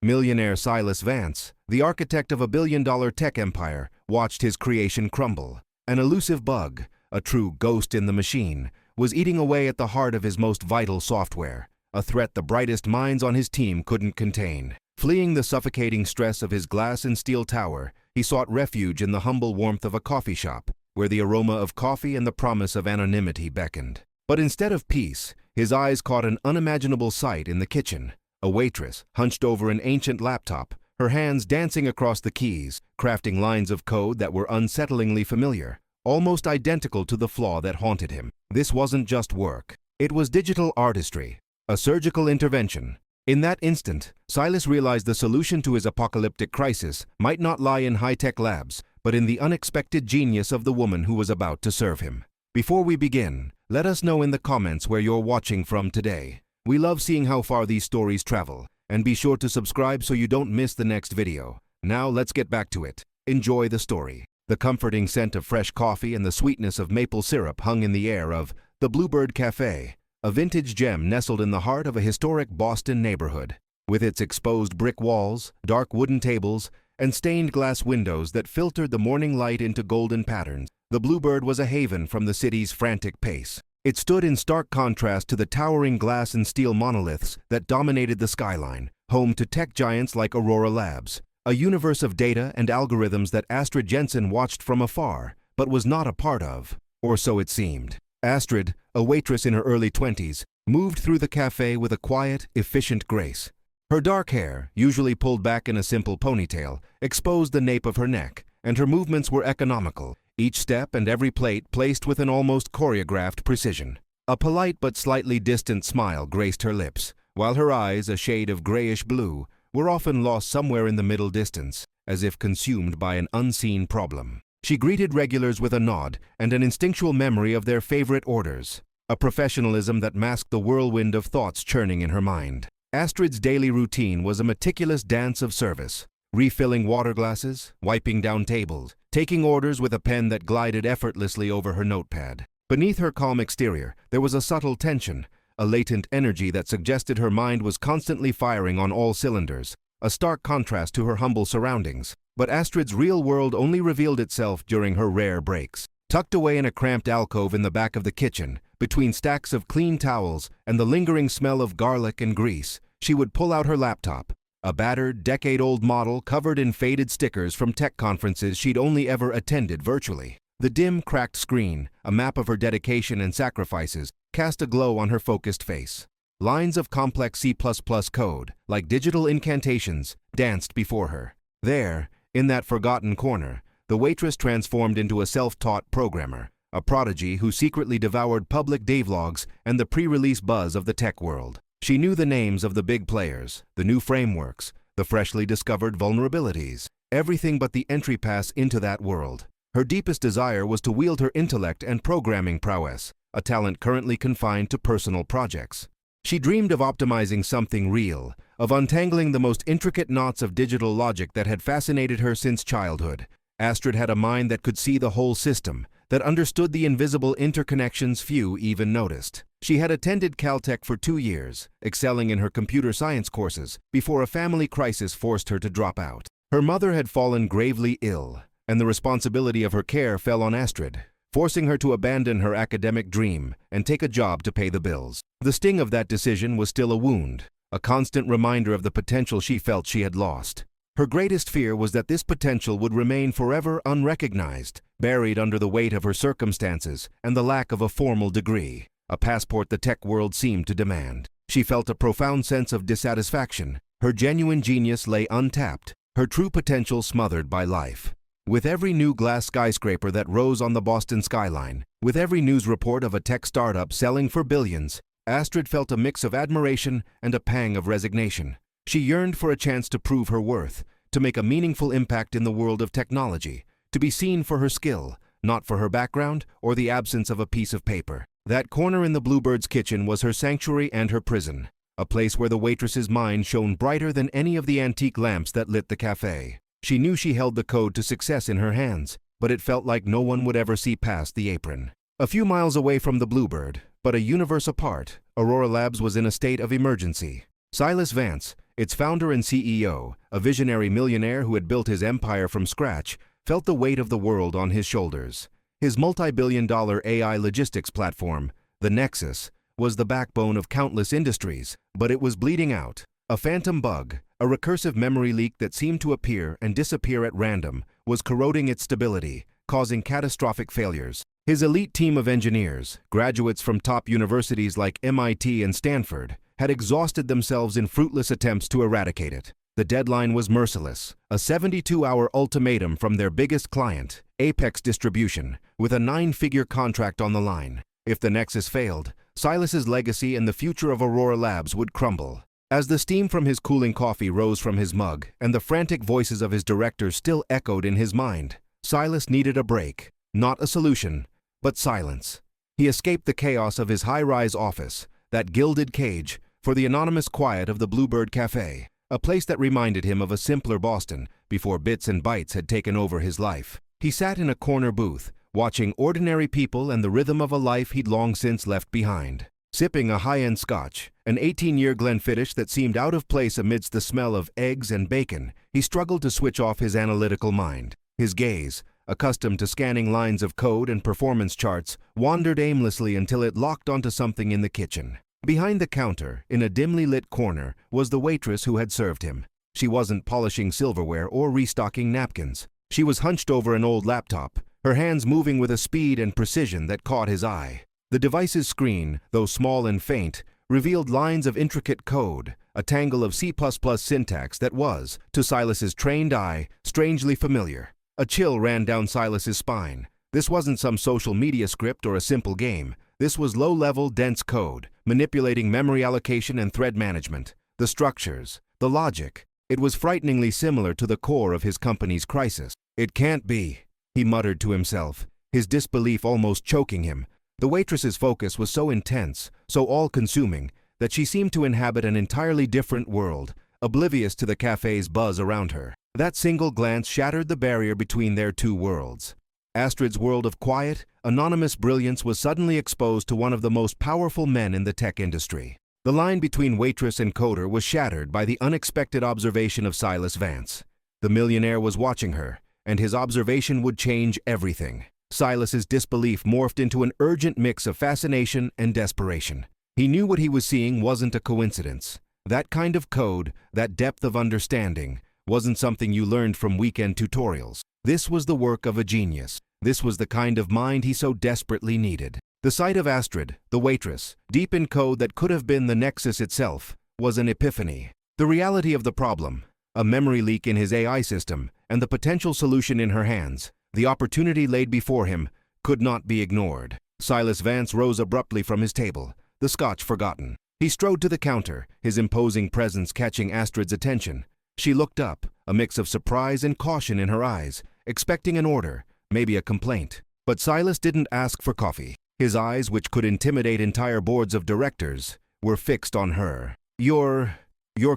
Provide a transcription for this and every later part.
Millionaire Silas Vance, the architect of a billion-dollar tech empire, watched his creation crumble. An elusive bug, a true ghost in the machine, was eating away at the heart of his most vital software, a threat the brightest minds on his team couldn't contain. Fleeing the suffocating stress of his glass and steel tower, he sought refuge in the humble warmth of a coffee shop, where the aroma of coffee and the promise of anonymity beckoned. But instead of peace, his eyes caught an unimaginable sight in the kitchen. A waitress, hunched over an ancient laptop, her hands dancing across the keys, crafting lines of code that were unsettlingly familiar, almost identical to the flaw that haunted him. This wasn't just work. It was digital artistry, a surgical intervention. In that instant, Silas realized the solution to his apocalyptic crisis might not lie in high-tech labs, but in the unexpected genius of the woman who was about to serve him. Before we begin, let us know in the comments where you're watching from today. We love seeing how far these stories travel, and be sure to subscribe so you don't miss the next video. Now let's get back to it. Enjoy the story. The comforting scent of fresh coffee and the sweetness of maple syrup hung in the air of the Bluebird Cafe, a vintage gem nestled in the heart of a historic Boston neighborhood. With its exposed brick walls, dark wooden tables, and stained glass windows that filtered the morning light into golden patterns, the Bluebird was a haven from the city's frantic pace. It stood in stark contrast to the towering glass and steel monoliths that dominated the skyline, home to tech giants like Aurora Labs, a universe of data and algorithms that Astrid Jensen watched from afar, but was not a part of, or so it seemed. Astrid, a waitress in her early 20s, moved through the cafe with a quiet, efficient grace. Her dark hair, usually pulled back in a simple ponytail, exposed the nape of her neck, and her movements were economical, each step and every plate placed with an almost choreographed precision. A polite but slightly distant smile graced her lips, while her eyes, a shade of grayish blue, were often lost somewhere in the middle distance, as if consumed by an unseen problem. She greeted regulars with a nod and an instinctual memory of their favorite orders, a professionalism that masked the whirlwind of thoughts churning in her mind. Astrid's daily routine was a meticulous dance of service, refilling water glasses, wiping down tables, taking orders with a pen that glided effortlessly over her notepad. Beneath her calm exterior, there was a subtle tension, a latent energy that suggested her mind was constantly firing on all cylinders, a stark contrast to her humble surroundings. But Astrid's real world only revealed itself during her rare breaks. Tucked away in a cramped alcove in the back of the kitchen, between stacks of clean towels and the lingering smell of garlic and grease, she would pull out her laptop, a battered, decade-old model covered in faded stickers from tech conferences she'd only ever attended virtually. The dim, cracked screen, a map of her dedication and sacrifices, cast a glow on her focused face. Lines of complex C++ code, like digital incantations, danced before her. There, in that forgotten corner, the waitress transformed into a self-taught programmer, a prodigy who secretly devoured public devlogs and the pre-release buzz of the tech world. She knew the names of the big players, the new frameworks, the freshly discovered vulnerabilities, everything but the entry pass into that world. Her deepest desire was to wield her intellect and programming prowess, a talent currently confined to personal projects. She dreamed of optimizing something real, of untangling the most intricate knots of digital logic that had fascinated her since childhood. Astrid had a mind that could see the whole system, that understood the invisible interconnections few even noticed. She had attended Caltech for 2 years, excelling in her computer science courses, before a family crisis forced her to drop out. Her mother had fallen gravely ill, and the responsibility of her care fell on Astrid, forcing her to abandon her academic dream and take a job to pay the bills. The sting of that decision was still a wound, a constant reminder of the potential she felt she had lost. Her greatest fear was that this potential would remain forever unrecognized, buried under the weight of her circumstances and the lack of a formal degree, a passport the tech world seemed to demand. She felt a profound sense of dissatisfaction. Her genuine genius lay untapped, her true potential smothered by life. With every new glass skyscraper that rose on the Boston skyline, with every news report of a tech startup selling for billions, Astrid felt a mix of admiration and a pang of resignation. She yearned for a chance to prove her worth, to make a meaningful impact in the world of technology, to be seen for her skill, not for her background or the absence of a piece of paper. That corner in the Bluebird's kitchen was her sanctuary and her prison, a place where the waitress's mind shone brighter than any of the antique lamps that lit the cafe. She knew she held the code to success in her hands, but it felt like no one would ever see past the apron. A few miles away from the Bluebird, but a universe apart, Aurora Labs was in a state of emergency. Silas Vance, Its founder and CEO, a visionary millionaire who had built his empire from scratch, felt the weight of the world on his shoulders. His multi-billion-dollar AI logistics platform, the Nexus, was the backbone of countless industries, but it was bleeding out. A phantom bug, a recursive memory leak that seemed to appear and disappear at random, was corroding its stability, causing catastrophic failures. His elite team of engineers, graduates from top universities like MIT and Stanford, had exhausted themselves in fruitless attempts to eradicate it. The deadline was merciless, a 72-hour ultimatum from their biggest client, Apex Distribution, with a 9-figure contract on the line. If the Nexus failed, Silas's legacy and the future of Aurora Labs would crumble. As the steam from his cooling coffee rose from his mug and the frantic voices of his directors still echoed in his mind, Silas needed a break, not a solution, but silence. He escaped the chaos of his high-rise office, that gilded cage, for the anonymous quiet of the Bluebird Cafe, a place that reminded him of a simpler Boston before bits and bytes had taken over his life. He sat in a corner booth, watching ordinary people and the rhythm of a life he'd long since left behind. Sipping a high-end scotch, an 18-year Glenfiddich that seemed out of place amidst the smell of eggs and bacon, he struggled to switch off his analytical mind. His gaze, accustomed to scanning lines of code and performance charts, wandered aimlessly until it locked onto something in the kitchen. Behind the counter, in a dimly lit corner, was the waitress who had served him. She wasn't polishing silverware or restocking napkins. She was hunched over an old laptop, her hands moving with a speed and precision that caught his eye. The device's screen, though small and faint, revealed lines of intricate code, a tangle of C++ syntax that was, to Silas's trained eye, strangely familiar. A chill ran down Silas's spine. This wasn't some social media script or a simple game. This was low-level, dense code, manipulating memory allocation and thread management. The structures, the logic. It was frighteningly similar to the core of his company's crisis. "It can't be," he muttered to himself, his disbelief almost choking him. The waitress's focus was so intense, so all-consuming, that she seemed to inhabit an entirely different world, oblivious to the cafe's buzz around her. That single glance shattered the barrier between their two worlds. Astrid's world of quiet, anonymous brilliance was suddenly exposed to one of the most powerful men in the tech industry. The line between waitress and coder was shattered by the unexpected observation of Silas Vance. The millionaire was watching her, and his observation would change everything. Silas's disbelief morphed into an urgent mix of fascination and desperation. He knew what he was seeing wasn't a coincidence. That kind of code, that depth of understanding, wasn't something you learned from weekend tutorials. This was the work of a genius. This was the kind of mind he so desperately needed. The sight of Astrid, the waitress, deep in code that could have been the Nexus itself, was an epiphany. The reality of the problem, a memory leak in his AI system, and the potential solution in her hands, the opportunity laid before him, could not be ignored. Silas Vance rose abruptly from his table, the scotch forgotten. He strode to the counter, his imposing presence catching Astrid's attention. She looked up, a mix of surprise and caution in her eyes, expecting an order, maybe a complaint. But Silas didn't ask for coffee. His eyes, which could intimidate entire boards of directors, were fixed on her. You're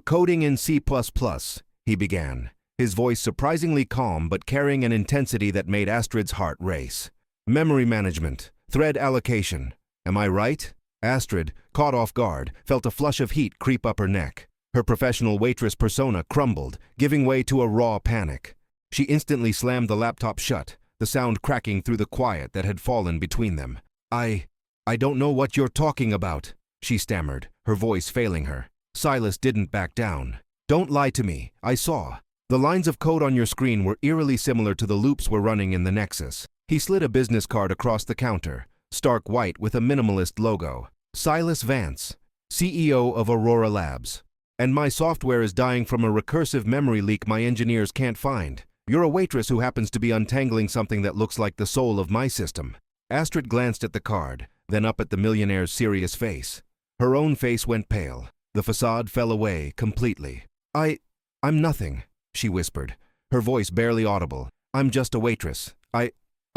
coding in C++, he began, his voice surprisingly calm but carrying an intensity that made Astrid's heart race. Memory management, thread allocation. Am I right? Astrid, caught off guard, felt a flush of heat creep up her neck. Her professional waitress persona crumbled, giving way to a raw panic. She instantly slammed the laptop shut, the sound cracking through the quiet that had fallen between them. I don't know what you're talking about, she stammered, her voice failing her. Silas didn't back down. Don't lie to me, I saw. The lines of code on your screen were eerily similar to the loops we're running in the Nexus. He slid a business card across the counter, stark white with a minimalist logo. Silas Vance, CEO of Aurora Labs. And my software is dying from a recursive memory leak my engineers can't find. You're a waitress who happens to be untangling something that looks like the soul of my system. Astrid glanced at the card, then up at the millionaire's serious face. Her own face went pale. The facade fell away completely. I'm nothing, she whispered, her voice barely audible. I'm just a waitress. I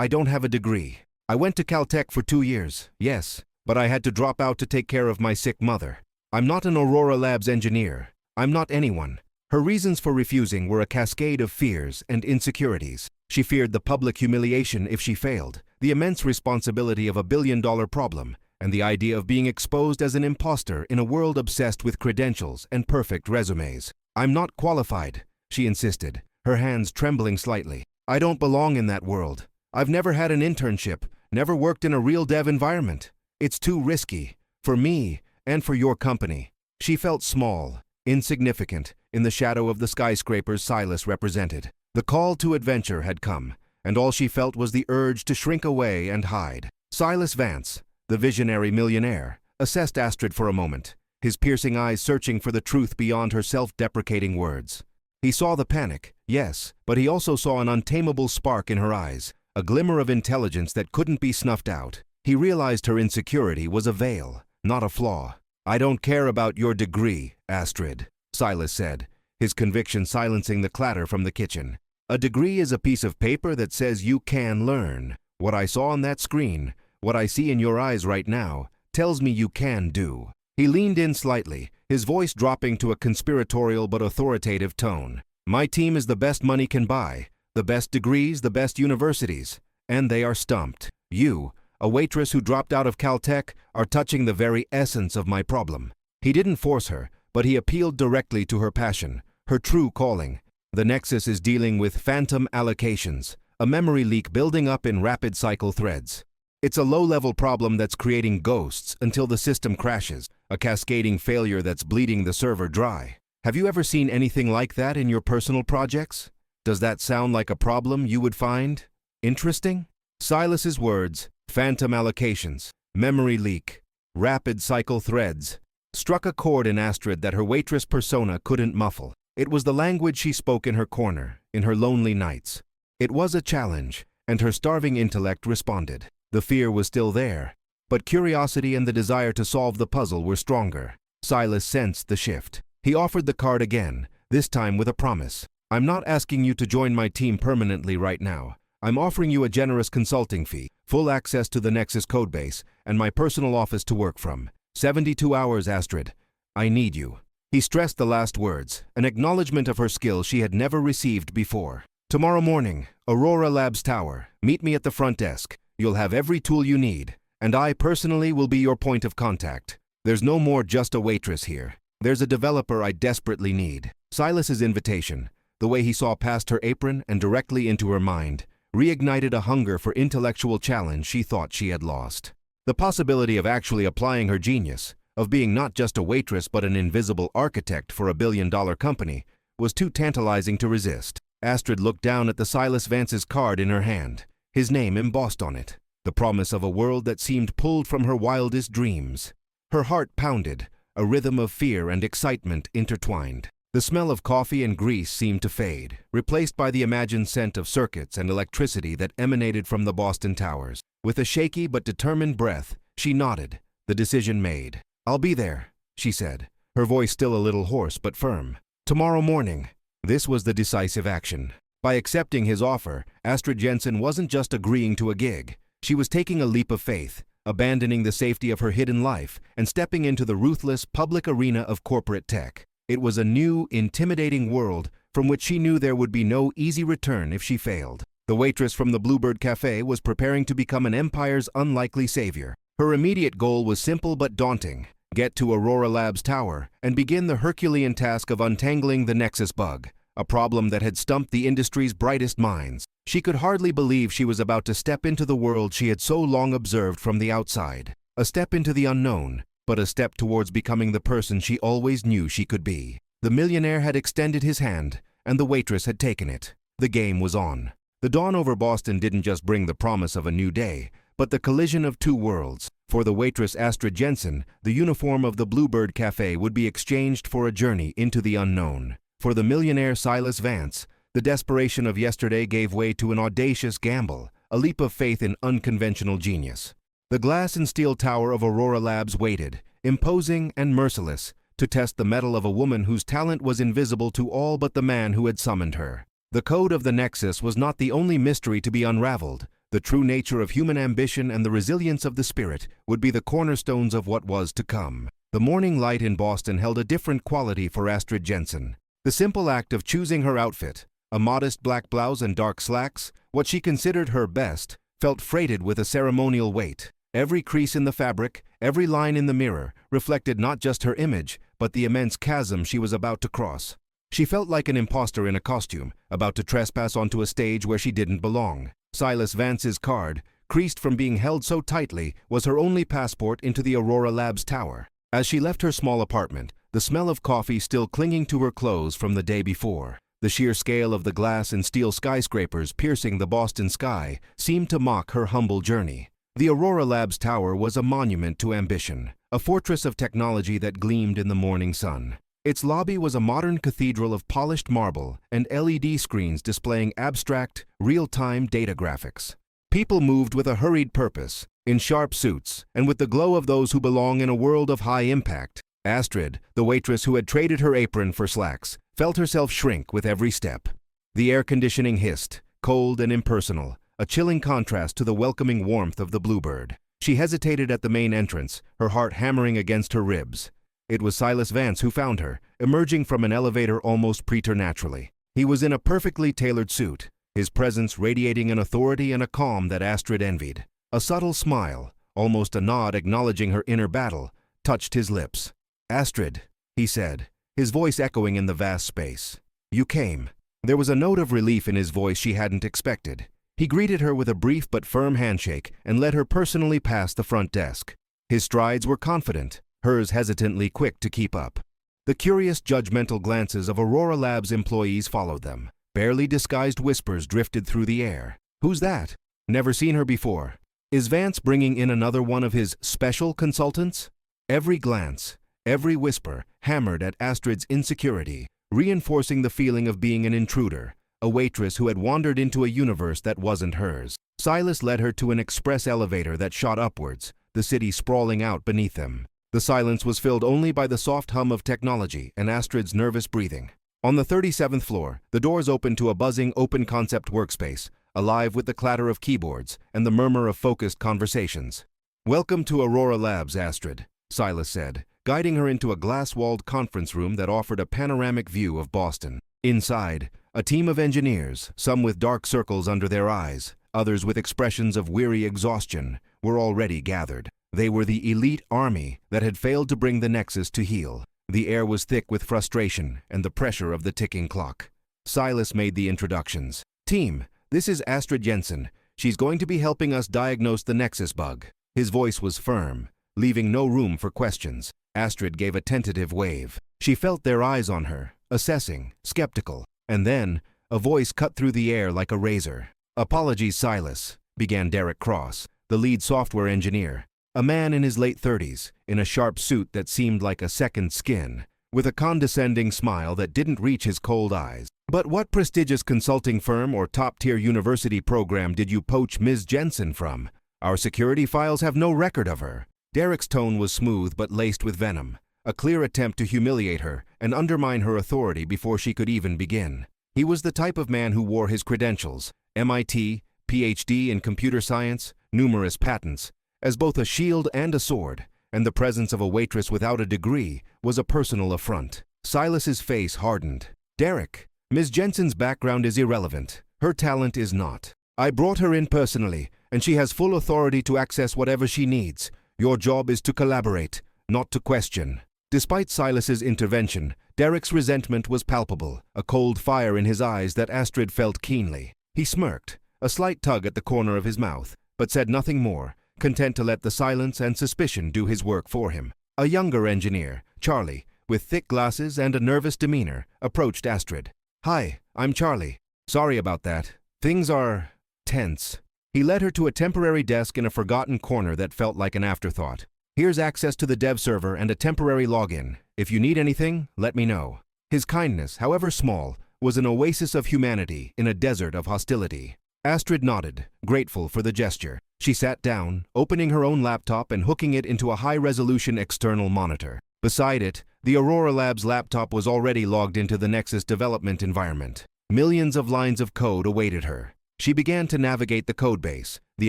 don't have a degree. I went to Caltech for 2 years, yes, but I had to drop out to take care of my sick mother. I'm not an Aurora Labs engineer. I'm not anyone. Her reasons for refusing were a cascade of fears and insecurities. She feared the public humiliation if she failed, the immense responsibility of a billion-dollar problem, and the idea of being exposed as an imposter in a world obsessed with credentials and perfect resumes. I'm not qualified, she insisted, her hands trembling slightly. I don't belong in that world. I've never had an internship, never worked in a real dev environment. It's too risky, for me and for your company. She felt small, insignificant, in the shadow of the skyscrapers Silas represented. The call to adventure had come, and all she felt was the urge to shrink away and hide. Silas Vance, the visionary millionaire, assessed Astrid for a moment, his piercing eyes searching for the truth beyond her self-deprecating words. He saw the panic, yes, but he also saw an untamable spark in her eyes, a glimmer of intelligence that couldn't be snuffed out. He realized her insecurity was a veil, not a flaw. I don't care about your degree, Astrid, Silas said, his conviction silencing the clatter from the kitchen. A degree is a piece of paper that says you can learn. What I saw on that screen, what I see in your eyes right now, tells me you can do. He leaned in slightly, his voice dropping to a conspiratorial but authoritative tone. My team is the best money can buy, the best degrees, the best universities, and they are stumped. You, a waitress who dropped out of Caltech, are touching the very essence of my problem. He didn't force her, but he appealed directly to her passion, her true calling. The Nexus is dealing with phantom allocations, a memory leak building up in rapid cycle threads. It's a low-level problem that's creating ghosts until the system crashes, a cascading failure that's bleeding the server dry. Have you ever seen anything like that in your personal projects? Does that sound like a problem you would find interesting? Silas's words, phantom allocations, memory leak, rapid cycle threads, struck a chord in Astrid that her waitress persona couldn't muffle. It was the language she spoke in her corner, in her lonely nights. It was a challenge, and her starving intellect responded. The fear was still there, but curiosity and the desire to solve the puzzle were stronger. Silas sensed the shift. He offered the card again, this time with a promise. I'm not asking you to join my team permanently right now. I'm offering you a generous consulting fee, full access to the Nexus codebase, and my personal office to work from. 72 hours, Astrid. I need you. He stressed the last words, an acknowledgement of her skill she had never received before. Tomorrow morning, Aurora Labs Tower. Meet me at the front desk. You'll have every tool you need, and I personally will be your point of contact. There's no more just a waitress here. There's a developer I desperately need. Silas's invitation, the way he saw past her apron and directly into her mind, reignited a hunger for intellectual challenge she thought she had lost. The possibility of actually applying her genius, of being not just a waitress but an invisible architect for a billion-dollar company, was too tantalizing to resist. Astrid looked down at the Silas Vance's card in her hand, his name embossed on it, the promise of a world that seemed pulled from her wildest dreams. Her heart pounded, a rhythm of fear and excitement intertwined. The smell of coffee and grease seemed to fade, replaced by the imagined scent of circuits and electricity that emanated from the Boston towers. With a shaky but determined breath, she nodded, the decision made. I'll be there, she said, her voice still a little hoarse but firm. Tomorrow morning. This was the decisive action. By accepting his offer, Astrid Jensen wasn't just agreeing to a gig. She was taking a leap of faith, abandoning the safety of her hidden life and stepping into the ruthless public arena of corporate tech. It was a new, intimidating world from which she knew there would be no easy return if she failed. The waitress from the Bluebird Cafe was preparing to become an empire's unlikely savior. Her immediate goal was simple but daunting: get to Aurora Labs Tower and begin the Herculean task of untangling the Nexus bug, a problem that had stumped the industry's brightest minds. She could hardly believe she was about to step into the world she had so long observed from the outside. A step into the unknown, but a step towards becoming the person she always knew she could be. The millionaire had extended his hand, and the waitress had taken it. The game was on. The dawn over Boston didn't just bring the promise of a new day, but the collision of two worlds. For the waitress Astrid Jensen, the uniform of the Bluebird Cafe would be exchanged for a journey into the unknown. For the millionaire Silas Vance, the desperation of yesterday gave way to an audacious gamble, a leap of faith in unconventional genius. The glass and steel tower of Aurora Labs waited, imposing and merciless, to test the mettle of a woman whose talent was invisible to all but the man who had summoned her. The code of the Nexus was not the only mystery to be unraveled. The true nature of human ambition and the resilience of the spirit would be the cornerstones of what was to come. The morning light in Boston held a different quality for Astrid Jensen. The simple act of choosing her outfit, a modest black blouse and dark slacks, what she considered her best, felt freighted with a ceremonial weight. Every crease in the fabric, every line in the mirror, reflected not just her image, but the immense chasm she was about to cross. She felt like an imposter in a costume, about to trespass onto a stage where she didn't belong. Silas Vance's card, creased from being held so tightly, was her only passport into the Aurora Labs tower. As she left her small apartment, the smell of coffee still clinging to her clothes from the day before, the sheer scale of the glass and steel skyscrapers piercing the Boston sky seemed to mock her humble journey. The Aurora Labs tower was a monument to ambition, a fortress of technology that gleamed in the morning sun. Its lobby was a modern cathedral of polished marble and LED screens displaying abstract, real-time data graphics. People moved with a hurried purpose, in sharp suits, and with the glow of those who belong in a world of high impact. Astrid, the waitress who had traded her apron for slacks, felt herself shrink with every step. The air conditioning hissed, cold and impersonal, a chilling contrast to the welcoming warmth of the Bluebird. She hesitated at the main entrance, her heart hammering against her ribs. It was Silas Vance who found her, emerging from an elevator almost preternaturally. He was in a perfectly tailored suit, his presence radiating an authority and a calm that Astrid envied. A subtle smile, almost a nod acknowledging her inner battle, touched his lips. "Astrid," he said, his voice echoing in the vast space. "You came." There was a note of relief in his voice she hadn't expected. He greeted her with a brief but firm handshake and led her personally past the front desk. His strides were confident, hers hesitantly quick to keep up. The curious, judgmental glances of Aurora Labs employees followed them. Barely disguised whispers drifted through the air. "Who's that? Never seen her before. Is Vance bringing in another one of his special consultants?" Every glance, every whisper hammered at Astrid's insecurity, reinforcing the feeling of being an intruder, a waitress who had wandered into a universe that wasn't hers. Silas led her to an express elevator that shot upwards, the city sprawling out beneath them. The silence was filled only by the soft hum of technology and Astrid's nervous breathing. On the 37th floor, the doors opened to a buzzing open-concept workspace, alive with the clatter of keyboards and the murmur of focused conversations. "Welcome to Aurora Labs, Astrid," Silas said, guiding her into a glass-walled conference room that offered a panoramic view of Boston. Inside, a team of engineers, some with dark circles under their eyes, others with expressions of weary exhaustion, were already gathered. They were the elite army that had failed to bring the Nexus to heel. The air was thick with frustration and the pressure of the ticking clock. Silas made the introductions. "Team, this is Astrid Jensen. She's going to be helping us diagnose the Nexus bug." His voice was firm, leaving no room for questions. Astrid gave a tentative wave. She felt their eyes on her, assessing, skeptical. And then, a voice cut through the air like a razor. "Apologies, Silas," began Derek Cross, the lead software engineer. A man in his late 30s, in a sharp suit that seemed like a second skin, with a condescending smile that didn't reach his cold eyes. "But what prestigious consulting firm or top-tier university program did you poach Ms. Jensen from? Our security files have no record of her." Derek's tone was smooth but laced with venom, a clear attempt to humiliate her and undermine her authority before she could even begin. He was the type of man who wore his credentials, MIT, PhD in computer science, numerous patents, as both a shield and a sword, and the presence of a waitress without a degree was a personal affront. Silas's face hardened. "Derek, Ms. Jensen's background is irrelevant. Her talent is not. I brought her in personally, and she has full authority to access whatever she needs. Your job is to collaborate, not to question." Despite Silas's intervention, Derek's resentment was palpable, a cold fire in his eyes that Astrid felt keenly. He smirked, a slight tug at the corner of his mouth, but said nothing more, content to let the silence and suspicion do his work for him. A younger engineer, Charlie, with thick glasses and a nervous demeanor, approached Astrid. "Hi, I'm Charlie. Sorry about that. Things are tense." He led her to a temporary desk in a forgotten corner that felt like an afterthought. "Here's access to the dev server and a temporary login. If you need anything, let me know." His kindness, however small, was an oasis of humanity in a desert of hostility. Astrid nodded, grateful for the gesture. She sat down, opening her own laptop and hooking it into a high-resolution external monitor. Beside it, the Aurora Labs laptop was already logged into the Nexus development environment. Millions of lines of code awaited her. She began to navigate the codebase, the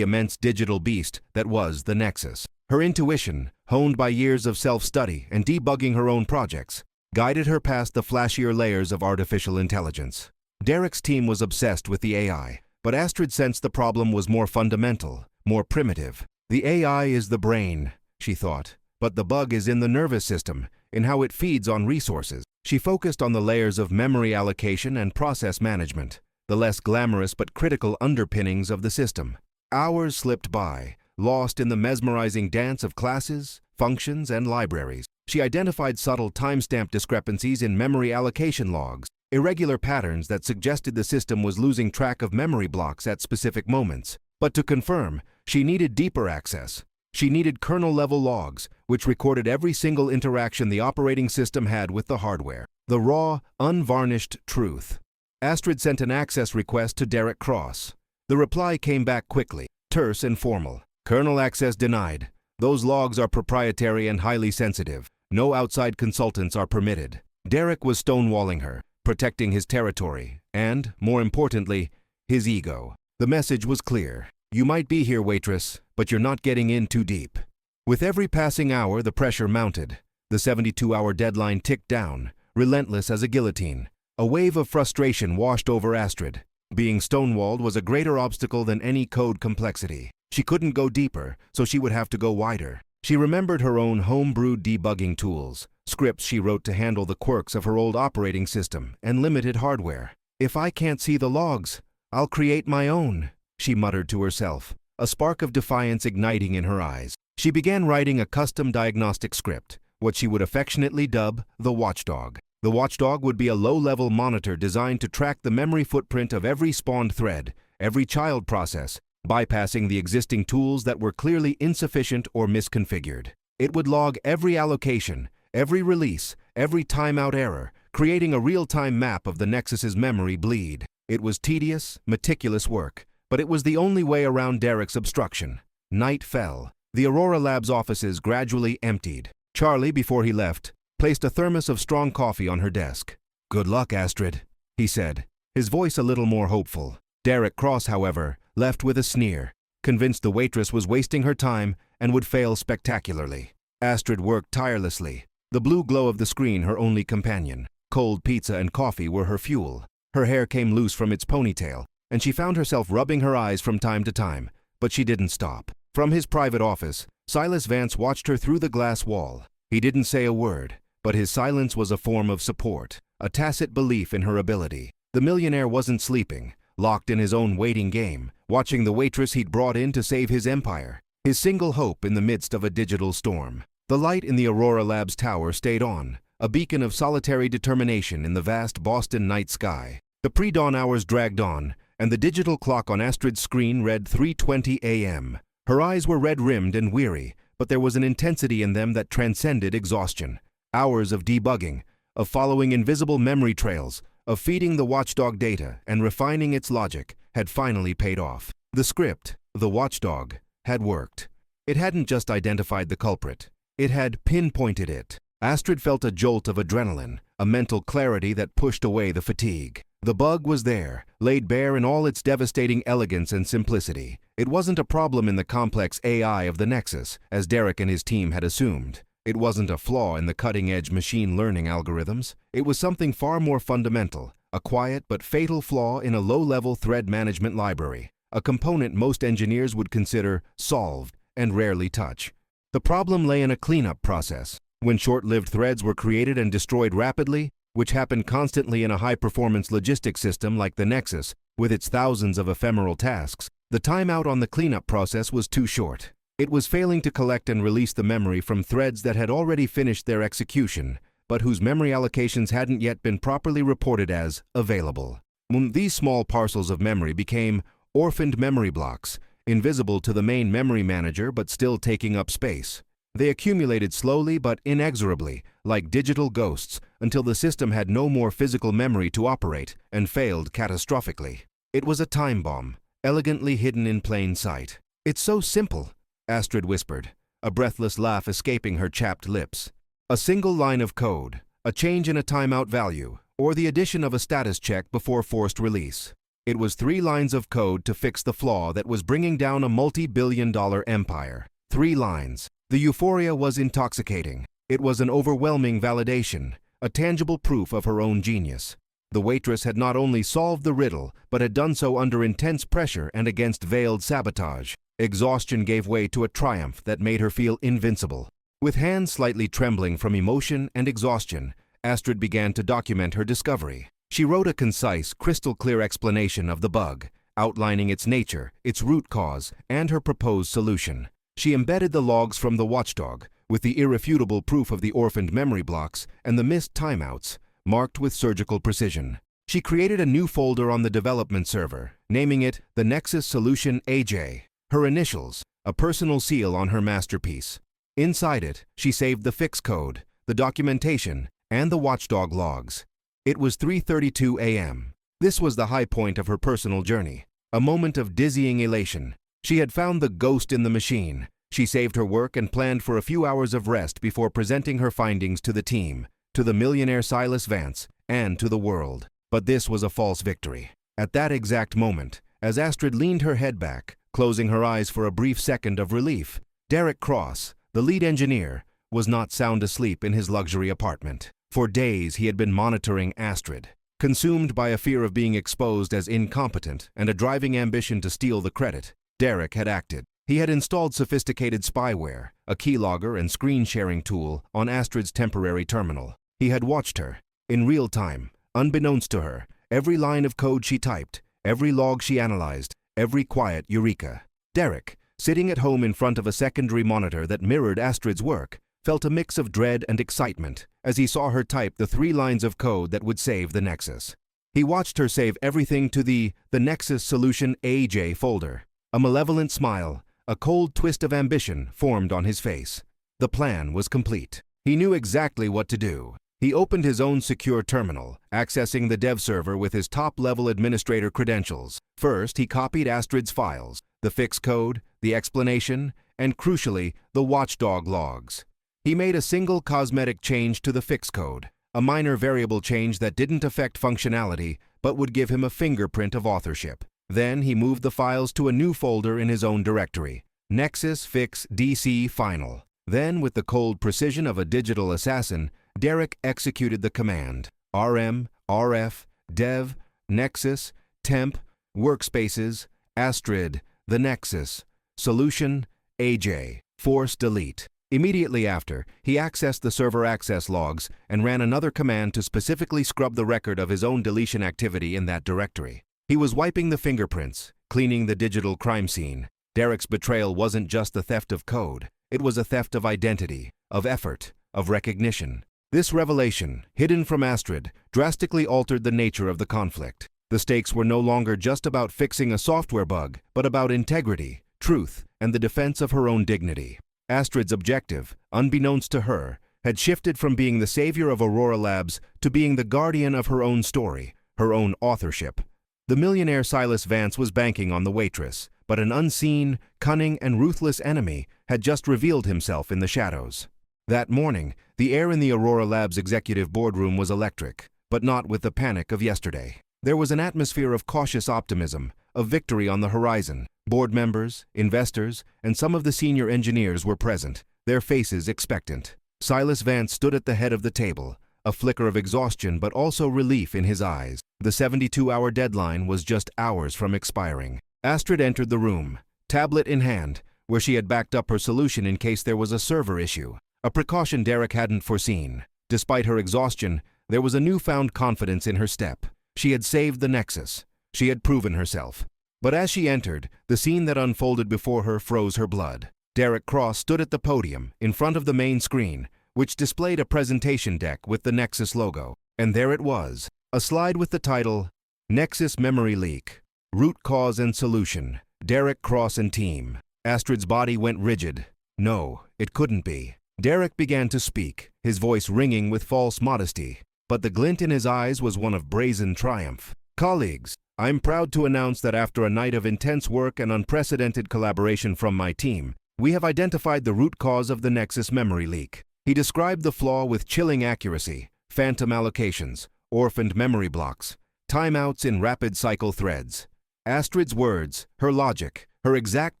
immense digital beast that was the Nexus. Her intuition, honed by years of self-study and debugging her own projects, guided her past the flashier layers of artificial intelligence. Derek's team was obsessed with the AI, but Astrid sensed the problem was more fundamental, more primitive. The AI is the brain, she thought, but the bug is in the nervous system, in how it feeds on resources. She focused on the layers of memory allocation and process management, the less glamorous but critical underpinnings of the system. Hours slipped by, lost in the mesmerizing dance of classes, functions, and libraries. She identified subtle timestamp discrepancies in memory allocation logs, irregular patterns that suggested the system was losing track of memory blocks at specific moments. But to confirm, she needed deeper access. She needed kernel-level logs, which recorded every single interaction the operating system had with the hardware. The raw, unvarnished truth. Astrid sent an access request to Derek Cross. The reply came back quickly, terse and formal. Kernel access denied. Those logs are proprietary and highly sensitive. No outside consultants are permitted. Derek was stonewalling her, protecting his territory, and, more importantly, his ego. The message was clear. You might be here, Waitress, but you're not getting in too deep. With every passing hour, the pressure mounted. The 72-hour deadline ticked down, relentless as a guillotine. A wave of frustration washed over Astrid. Being stonewalled was a greater obstacle than any code complexity. She couldn't go deeper, so she would have to go wider. She remembered her own home-brewed debugging tools, scripts she wrote to handle the quirks of her old operating system and limited hardware. If I can't see the logs, I'll create my own, she muttered to herself, a spark of defiance igniting in her eyes. She began writing a custom diagnostic script, what she would affectionately dub the Watchdog. The Watchdog would be a low-level monitor designed to track the memory footprint of every spawned thread, every child process, bypassing the existing tools that were clearly insufficient or misconfigured. It would log every allocation, every release, every timeout error, creating a real-time map of the Nexus's memory bleed. It was tedious, meticulous work, but it was the only way around Derek's obstruction. Night fell. The Aurora Labs offices gradually emptied. Charlie, before he left, placed a thermos of strong coffee on her desk. "Good luck, Astrid," he said, his voice a little more hopeful. Derek Cross, however, left with a sneer, convinced the Waitress was wasting her time and would fail spectacularly. Astrid worked tirelessly, the blue glow of the screen her only companion. Cold pizza and coffee were her fuel. Her hair came loose from its ponytail, and she found herself rubbing her eyes from time to time, but she didn't stop. From his private office, Silas Vance watched her through the glass wall. He didn't say a word, but his silence was a form of support, a tacit belief in her ability. The millionaire wasn't sleeping, locked in his own waiting game, watching the Waitress he'd brought in to save his empire, his single hope in the midst of a digital storm. The light in the Aurora Labs tower stayed on, a beacon of solitary determination in the vast Boston night sky. The pre-dawn hours dragged on, and the digital clock on Astrid's screen read 3:20 a.m. Her eyes were red-rimmed and weary, but there was an intensity in them that transcended exhaustion. Hours of debugging, of following invisible memory trails, of feeding the Watchdog data and refining its logic, had finally paid off. The script, the Watchdog, had worked. It hadn't just identified the culprit. It had pinpointed it. Astrid felt a jolt of adrenaline, a mental clarity that pushed away the fatigue. The bug was there, laid bare in all its devastating elegance and simplicity. It wasn't a problem in the complex AI of the Nexus, as Derek and his team had assumed. It wasn't a flaw in the cutting-edge machine learning algorithms. It was something far more fundamental, a quiet but fatal flaw in a low-level thread management library, a component most engineers would consider solved and rarely touch. The problem lay in a cleanup process. When short-lived threads were created and destroyed rapidly, which happened constantly in a high-performance logistics system like the Nexus, with its thousands of ephemeral tasks, the timeout on the cleanup process was too short. It was failing to collect and release the memory from threads that had already finished their execution, but whose memory allocations hadn't yet been properly reported as available. These small parcels of memory became orphaned memory blocks, invisible to the main memory manager but still taking up space. They accumulated slowly but inexorably, like digital ghosts, until the system had no more physical memory to operate and failed catastrophically. It was a time bomb, elegantly hidden in plain sight. "It's so simple," Astrid whispered, a breathless laugh escaping her chapped lips. A single line of code, a change in a timeout value, or the addition of a status check before forced release. It was 3 lines of code to fix the flaw that was bringing down a multi-billion-dollar empire. 3 lines. The euphoria was intoxicating. It was an overwhelming validation, a tangible proof of her own genius. The Waitress had not only solved the riddle, but had done so under intense pressure and against veiled sabotage. Exhaustion gave way to a triumph that made her feel invincible. With hands slightly trembling from emotion and exhaustion, Astrid began to document her discovery. She wrote a concise, crystal-clear explanation of the bug, outlining its nature, its root cause, and her proposed solution. She embedded the logs from the watchdog, with the irrefutable proof of the orphaned memory blocks and the missed timeouts, marked with surgical precision. She created a new folder on the development server, naming it the Nexus Solution AJ, her initials, a personal seal on her masterpiece. Inside it, she saved the fix code, the documentation, and the watchdog logs. It was 3:32 a.m. This was the high point of her personal journey, a moment of dizzying elation. She had found the ghost in the machine. She saved her work and planned for a few hours of rest before presenting her findings to the team, to the millionaire Silas Vance, and to the world. But this was a false victory. At that exact moment, as Astrid leaned her head back, closing her eyes for a brief second of relief, Derek Cross, the lead engineer, was not sound asleep in his luxury apartment. For days he had been monitoring Astrid. Consumed by a fear of being exposed as incompetent and a driving ambition to steal the credit, Derek had acted. He had installed sophisticated spyware, a keylogger and screen-sharing tool on Astrid's temporary terminal. He had watched her, in real time, unbeknownst to her, every line of code she typed, every log she analyzed, every quiet eureka. Derek, sitting at home in front of a secondary monitor that mirrored Astrid's work, felt a mix of dread and excitement as he saw her type the 3 lines of code that would save the Nexus. He watched her save everything to the Nexus Solution AJ folder. A malevolent smile, a cold twist of ambition formed on his face. The plan was complete. He knew exactly what to do. He opened his own secure terminal, accessing the dev server with his top-level administrator credentials. First, he copied Astrid's files, the fix code, the explanation, and crucially, the watchdog logs. He made a single cosmetic change to the fix code, a minor variable change that didn't affect functionality but would give him a fingerprint of authorship. Then he moved the files to a new folder in his own directory, Nexus Fix DC Final. Then, with the cold precision of a digital assassin, Derek executed the command rm, rf, dev, nexus, temp, workspaces, Astrid, the Nexus, solution, AJ, force delete. Immediately after, he accessed the server access logs and ran another command to specifically scrub the record of his own deletion activity in that directory. He was wiping the fingerprints, cleaning the digital crime scene. Derek's betrayal wasn't just the theft of code. It was a theft of identity, of effort, of recognition. This revelation, hidden from Astrid, drastically altered the nature of the conflict. The stakes were no longer just about fixing a software bug, but about integrity, truth, and the defense of her own dignity. Astrid's objective, unbeknownst to her, had shifted from being the savior of Aurora Labs to being the guardian of her own story, her own authorship. The millionaire Silas Vance was banking on the Waitress, but an unseen, cunning, and ruthless enemy had just revealed himself in the shadows. That morning, the air in the Aurora Labs executive boardroom was electric, but not with the panic of yesterday. There was an atmosphere of cautious optimism, of victory on the horizon. Board members, investors, and some of the senior engineers were present, their faces expectant. Silas Vance stood at the head of the table, a flicker of exhaustion but also relief in his eyes. The 72-hour deadline was just hours from expiring. Astrid entered the room, tablet in hand, where she had backed up her solution in case there was a server issue, a precaution Derek hadn't foreseen. Despite her exhaustion, there was a newfound confidence in her step. She had saved the Nexus. She had proven herself. But as she entered, the scene that unfolded before her froze her blood. Derek Cross stood at the podium, in front of the main screen, which displayed a presentation deck with the Nexus logo. And there it was, a slide with the title, Nexus Memory Leak, Root Cause and Solution, Derek Cross and Team. Astrid's body went rigid. No, it couldn't be. Derek began to speak, his voice ringing with false modesty. But the glint in his eyes was one of brazen triumph. Colleagues, I'm proud to announce that after a night of intense work and unprecedented collaboration from my team, we have identified the root cause of the Nexus memory leak. He described the flaw with chilling accuracy: phantom allocations, orphaned memory blocks, timeouts in rapid cycle threads. Astrid's words, her logic, her exact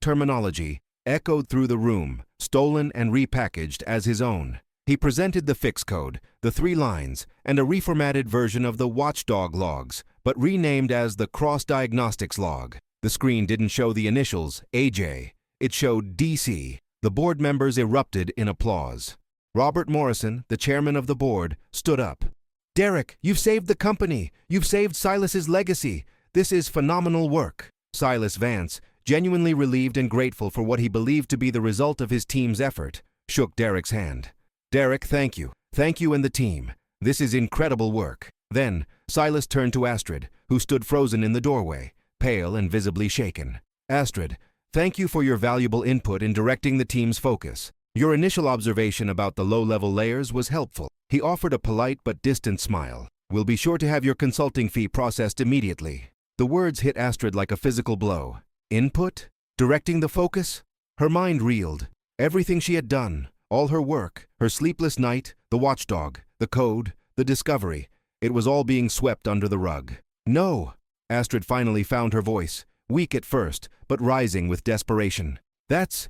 terminology, echoed through the room, stolen and repackaged as his own. He presented the fix code, the 3 lines, and a reformatted version of the watchdog logs, but renamed as the Cross Diagnostics log. The screen didn't show the initials, AJ. It showed DC. The board members erupted in applause. Robert Morrison, the chairman of the board, stood up. "Derek, you've saved the company! You've saved Silas's legacy! This is phenomenal work!" Silas Vance, genuinely relieved and grateful for what he believed to be the result of his team's effort, shook Derek's hand. "Derek, thank you. Thank you and the team. This is incredible work." Then, Silas turned to Astrid, who stood frozen in the doorway, pale and visibly shaken. "Astrid, thank you for your valuable input in directing the team's focus. Your initial observation about the low-level layers was helpful." He offered a polite but distant smile. "We'll be sure to have your consulting fee processed immediately." The words hit Astrid like a physical blow. Input? Directing the focus? Her mind reeled. Everything she had done, all her work, her sleepless night, the watchdog, the code, the discovery, it was all being swept under the rug. "No!" Astrid finally found her voice, weak at first, but rising with desperation. That's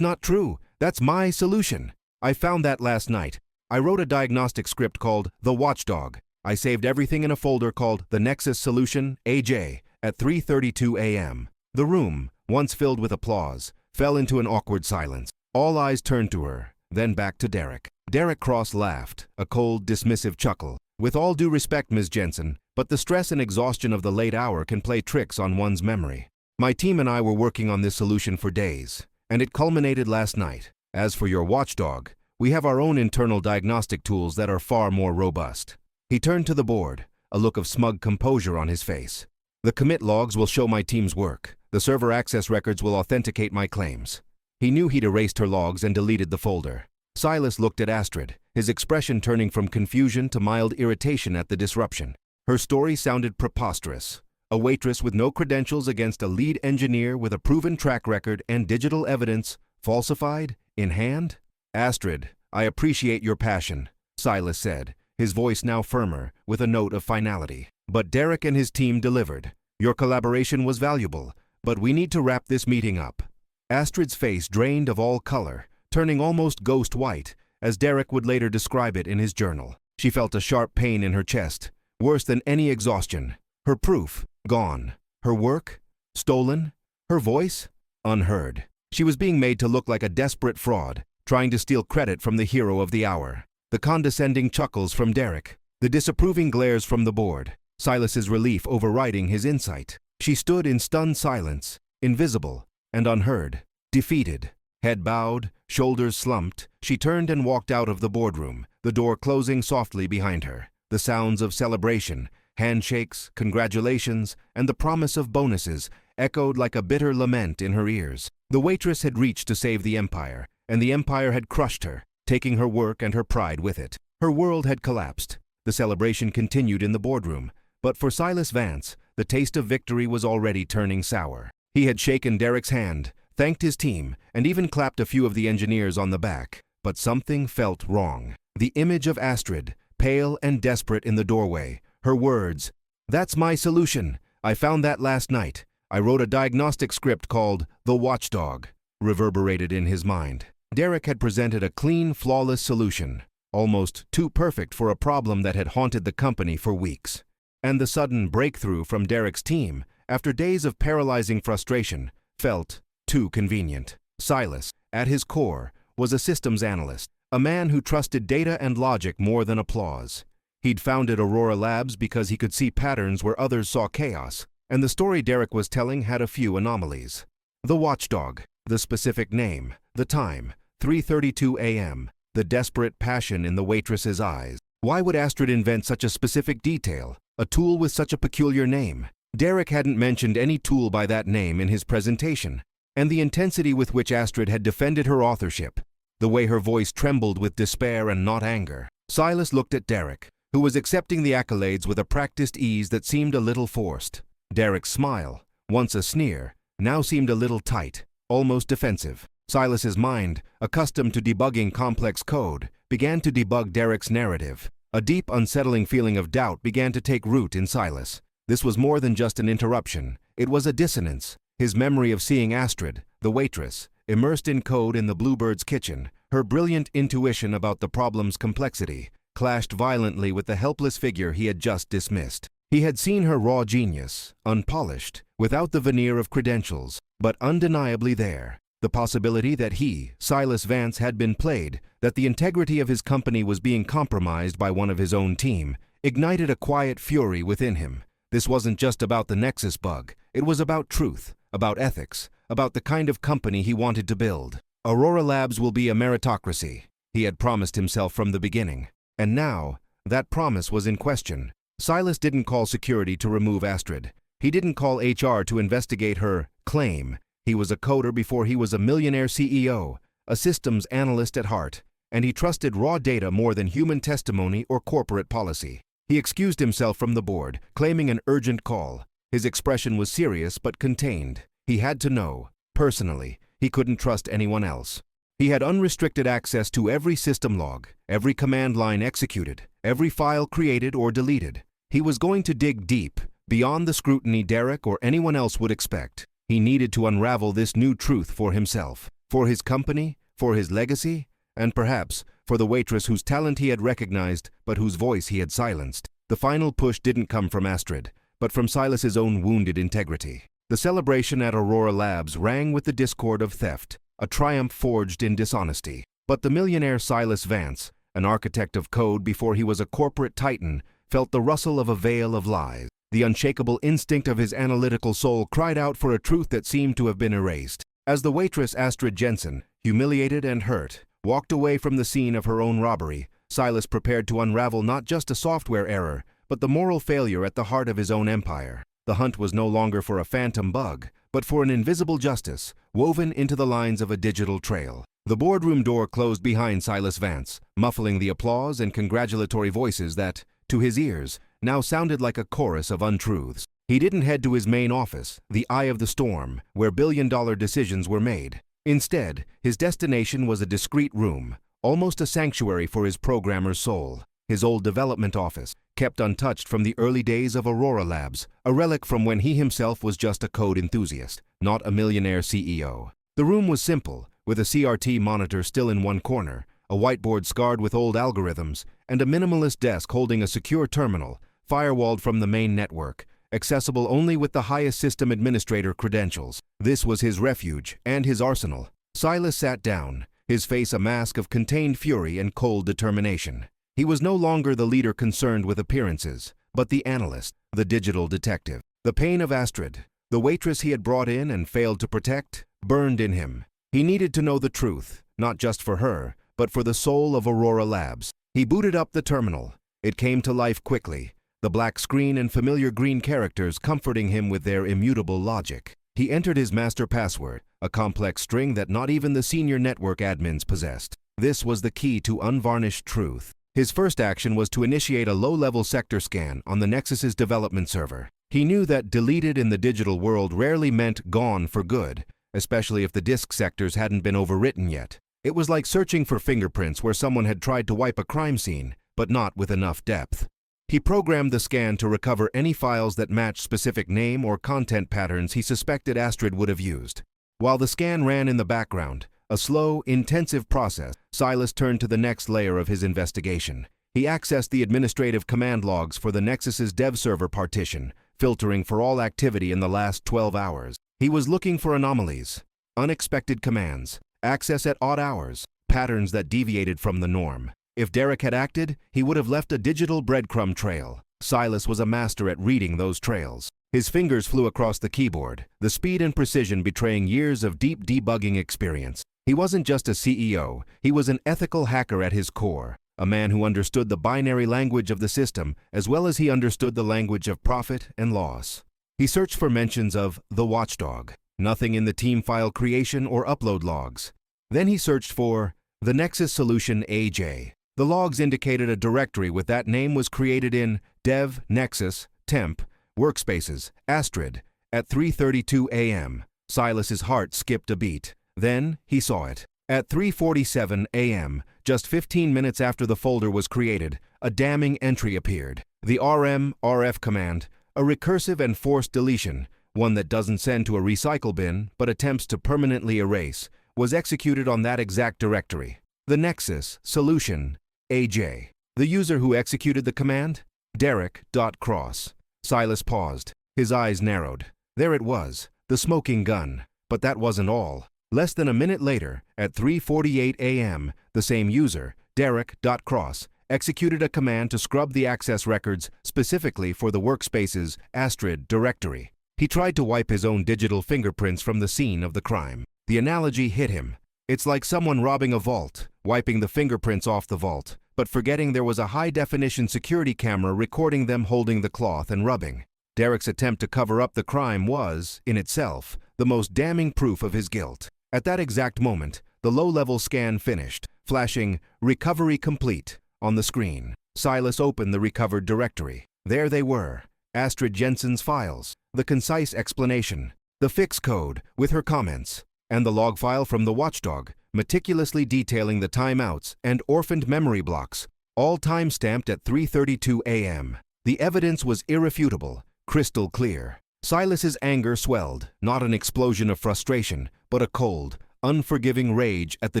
not true. That's my solution. I found that last night. I wrote a diagnostic script called The Watchdog. I saved everything in a folder called The Nexus Solution, AJ, at 3:32 a.m. The room, once filled with applause, fell into an awkward silence. All eyes turned to her, then back to Derek. Derek Cross laughed, a cold, dismissive chuckle. "With all due respect, Ms. Jensen, but the stress and exhaustion of the late hour can play tricks on one's memory. My team and I were working on this solution for days, and it culminated last night. As for your watchdog, we have our own internal diagnostic tools that are far more robust." He turned to the board, a look of smug composure on his face. "The commit logs will show my team's work. The server access records will authenticate my claims." He knew he'd erased her logs and deleted the folder. Silas looked at Astrid, his expression turning from confusion to mild irritation at the disruption. Her story sounded preposterous. A waitress with no credentials against a lead engineer with a proven track record and digital evidence, falsified, in hand? "Astrid, I appreciate your passion," Silas said, his voice now firmer, with a note of finality. "But Derek and his team delivered. Your collaboration was valuable, but we need to wrap this meeting up." Astrid's face drained of all color, turning almost ghost white, as Derek would later describe it in his journal. She felt a sharp pain in her chest, worse than any exhaustion. Her proof, gone. Her work, stolen. Her voice, unheard. She was being made to look like a desperate fraud, trying to steal credit from the hero of the hour. The condescending chuckles from Derek, the disapproving glares from the board, Silas's relief overriding his insight. She stood in stunned silence, invisible and unheard, defeated. Head bowed, shoulders slumped, she turned and walked out of the boardroom, the door closing softly behind her. The sounds of celebration, handshakes, congratulations, and the promise of bonuses echoed like a bitter lament in her ears. The waitress had reached to save the Empire, and the Empire had crushed her, taking her work and her pride with it. Her world had collapsed. The celebration continued in the boardroom, but for Silas Vance, the taste of victory was already turning sour. He had shaken Derek's hand, thanked his team, and even clapped a few of the engineers on the back, but something felt wrong. The image of Astrid, pale and desperate in the doorway, her words, "That's my solution. I found that last night. I wrote a diagnostic script called The Watchdog," reverberated in his mind. Derek had presented a clean, flawless solution, almost too perfect for a problem that had haunted the company for weeks. And the sudden breakthrough from Derek's team, after days of paralyzing frustration, felt too convenient. Silas, at his core, was a systems analyst, a man who trusted data and logic more than applause. He'd founded Aurora Labs because he could see patterns where others saw chaos, and the story Derek was telling had a few anomalies. The watchdog, the specific name, the time, 3:32 a.m., the desperate passion in the waitress's eyes. Why would Astrid invent such a specific detail, a tool with such a peculiar name? Derek hadn't mentioned any tool by that name in his presentation, and the intensity with which Astrid had defended her authorship, the way her voice trembled with despair and not anger. Silas looked at Derek, who was accepting the accolades with a practiced ease that seemed a little forced. Derek's smile, once a sneer, now seemed a little tight, almost defensive. Silas's mind, accustomed to debugging complex code, began to debug Derek's narrative. A deep, unsettling feeling of doubt began to take root in Silas. This was more than just an interruption. It was a dissonance. His memory of seeing Astrid, the waitress, immersed in code in the Bluebird's kitchen, her brilliant intuition about the problem's complexity, clashed violently with the helpless figure he had just dismissed. He had seen her raw genius, unpolished, without the veneer of credentials, but undeniably there. The possibility that he, Silas Vance, had been played, that the integrity of his company was being compromised by one of his own team, ignited a quiet fury within him. This wasn't just about the Nexus bug. It was about truth, about ethics, about the kind of company he wanted to build. Aurora Labs will be a meritocracy, he had promised himself from the beginning. And now, that promise was in question. Silas didn't call security to remove Astrid. He didn't call HR to investigate her claim. He was a coder before he was a millionaire CEO, a systems analyst at heart, and he trusted raw data more than human testimony or corporate policy. He excused himself from the board, claiming an urgent call. His expression was serious but contained. He had to know. Personally, he couldn't trust anyone else. He had unrestricted access to every system log, every command line executed, every file created or deleted. He was going to dig deep, beyond the scrutiny Derek or anyone else would expect. He needed to unravel this new truth for himself, for his company, for his legacy, and perhaps for the waitress whose talent he had recognized but whose voice he had silenced. The final push didn't come from Astrid, but from Silas's own wounded integrity. The celebration at Aurora Labs rang with the discord of theft, a triumph forged in dishonesty. But the millionaire Silas Vance, an architect of code before he was a corporate titan, felt the rustle of a veil of lies. The unshakable instinct of his analytical soul cried out for a truth that seemed to have been erased. As the waitress Astrid Jensen, humiliated and hurt, walked away from the scene of her own robbery, Silas prepared to unravel not just a software error, but the moral failure at the heart of his own empire. The hunt was no longer for a phantom bug, but for an invisible justice, woven into the lines of a digital trail. The boardroom door closed behind Silas Vance, muffling the applause and congratulatory voices that, to his ears, now sounded like a chorus of untruths. He didn't head to his main office, the eye of the storm, where billion-dollar decisions were made. Instead, his destination was a discreet room, almost a sanctuary for his programmer's soul. His old development office, kept untouched from the early days of Aurora Labs, a relic from when he himself was just a code enthusiast, not a millionaire CEO. The room was simple, with a CRT monitor still in one corner, a whiteboard scarred with old algorithms, and a minimalist desk holding a secure terminal, firewalled from the main network, accessible only with the highest system administrator credentials. This was his refuge and his arsenal. Silas sat down, his face a mask of contained fury and cold determination. He was no longer the leader concerned with appearances, but the analyst, the digital detective. The pain of Astrid, the waitress he had brought in and failed to protect, burned in him. He needed to know the truth, not just for her, but for the soul of Aurora Labs. He booted up the terminal. It came to life quickly, the black screen and familiar green characters comforting him with their immutable logic. He entered his master password, a complex string that not even the senior network admins possessed. This was the key to unvarnished truth. His first action was to initiate a low-level sector scan on the Nexus's development server. He knew that deleted in the digital world rarely meant gone for good, especially if the disk sectors hadn't been overwritten yet. It was like searching for fingerprints where someone had tried to wipe a crime scene, but not with enough depth. He programmed the scan to recover any files that matched specific name or content patterns he suspected Astrid would have used. While the scan ran in the background, a slow, intensive process, Silas turned to the next layer of his investigation. He accessed the administrative command logs for the Nexus's dev server partition, filtering for all activity in the last 12 hours. He was looking for anomalies, unexpected commands, access at odd hours, patterns that deviated from the norm. If Derek had acted, he would have left a digital breadcrumb trail. Silas was a master at reading those trails. His fingers flew across the keyboard, the speed and precision betraying years of deep debugging experience. He wasn't just a CEO, he was an ethical hacker at his core, a man who understood the binary language of the system as well as he understood the language of profit and loss. He searched for mentions of the watchdog, nothing in the team file creation or upload logs. Then he searched for the Nexus solution AJ. The logs indicated a directory with that name was created in dev, Nexus, temp, workspaces, Astrid, at 3:32 a.m. Silas's heart skipped a beat. Then he saw it. At 3:47 a.m., just 15 minutes after the folder was created, a damning entry appeared. The rm/rf command, a recursive and forced deletion, one that doesn't send to a recycle bin but attempts to permanently erase, was executed on that exact directory. The Nexus solution AJ. The user who executed the command? Derek.Cross. Silas paused. His eyes narrowed. There it was, the smoking gun. But that wasn't all. Less than a minute later, at 3:48 a.m., the same user, Derek.Cross, executed a command to scrub the access records specifically for the workspace's Astrid directory. He tried to wipe his own digital fingerprints from the scene of the crime. The analogy hit him. It's like someone robbing a vault, wiping the fingerprints off the vault, but forgetting there was a high-definition security camera recording them holding the cloth and rubbing. Derek's attempt to cover up the crime was, in itself, the most damning proof of his guilt. At that exact moment, the low-level scan finished, flashing "Recovery Complete" on the screen. Silas opened the recovered directory. There they were, Astrid Jensen's files, the concise explanation, the fix code with her comments, and the log file from the watchdog, meticulously detailing the timeouts and orphaned memory blocks, all time-stamped at 3:32 a.m. The evidence was irrefutable, crystal clear. Silas's anger swelled, not an explosion of frustration, but a cold, unforgiving rage at the